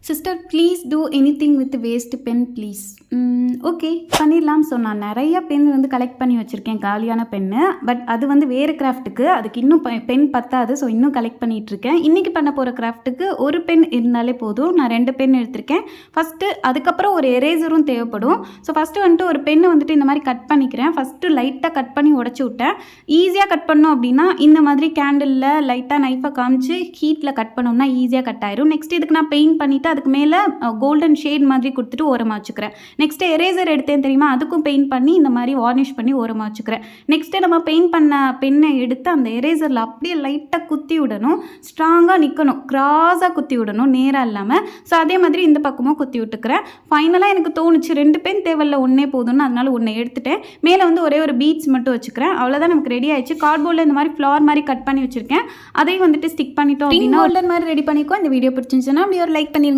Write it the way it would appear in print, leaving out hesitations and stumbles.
Sister please do anything with waste pen please. Okay பண்ணிடலாம். So நான் நிறைய pen வந்து கலெக்ட் பண்ணி வச்சுருக்கேன், காலியான பென்னு. பட் அது வந்து வேறு கிராஃப்ட்டுக்கு, அதுக்கு இன்னும் பென் பத்தாது. ஸோ இன்னும் கலெக்ட் பண்ணிகிட்ருக்கேன். இன்றைக்கி பண்ண போகிற கிராஃப்ட்டுக்கு ஒரு பென் இருந்தாலே போதும். நான் 2 பென் எடுத்திருக்கேன். ஃபஸ்ட்டு அதுக்கப்புறம் ஒரு எரேசரும் தேவைப்படும். ஸோ ஃபஸ்ட்டு வந்துட்டு ஒரு பெண்ணை வந்துட்டு இந்த மாதிரி கட் பண்ணிக்கிறேன். ஃபஸ்ட்டு லைட்டாக கட் பண்ணி உடச்சி விட்டேன். ஈஸியாக கட் பண்ணோம் அப்படின்னா இந்த மாதிரி கேண்டிலில் லைட்டாக நைஃபை காமிச்சு ஹீட்டில் கட் பண்ணோம்னா ஈஸியாக கட் ஆயிரும். நெக்ஸ்ட் இதுக்கு நான் பெயிண்ட் பண்ணிவிட்டு அதுக்கு மேலே கோல்டன் ஷேட் மாதிரி கொடுத்துட்டு ஓரமாக வச்சுக்கிறேன். நெக்ஸ்ட்டு எரேசர் எடுத்தேன் தெரியுமா, அதுக்கும் பெயிண்ட் பண்ணி இந்த மாதிரி வார்னிஷ் பண்ணி ஓரமாக வச்சுக்கிறேன். நெக்ஸ்ட்டு நம்ம பெயிண்ட் பண்ண பெண்ணை எடுத்து அந்த எரேசரில் அப்படியே லைட்டாக குத்தி விடணும். ஸ்ட்ராங்காக நிற்கணும், கிராஸாக குத்தி விடணும், நேராக இல்லாமல். ஸோ அதே மாதிரி இந்த பக்கமும் குத்தி விட்டுக்கிறேன். ஃபைனலாக எனக்கு தோணுச்சு 2 பென் தேவையில்ல, ஒன்றே போதும்னு. அதனால ஒன்று எடுத்துட்டேன். மேலே வந்து ஒரே ஒரு பீட்ஸ் மட்டும் வச்சுக்கிறேன். அவ்வளோதான், நமக்கு ரெடி ஆயிடுச்சு. கார்ட்போர்டில் இந்த மாதிரி ஃப்ளார் மாதிரி கட் பண்ணி வச்சுருக்கேன். அதையும் வந்துட்டு ஸ்டிக் பண்ணிட்டோம் அப்படின்னா கோல்டன் மாதிரி ரெடி பண்ணிக்கோ. இந்த வீடியோ பிடிச்சிருந்துச்சுன்னா அப்படி ஒரு லைக் பண்ணிருங்க.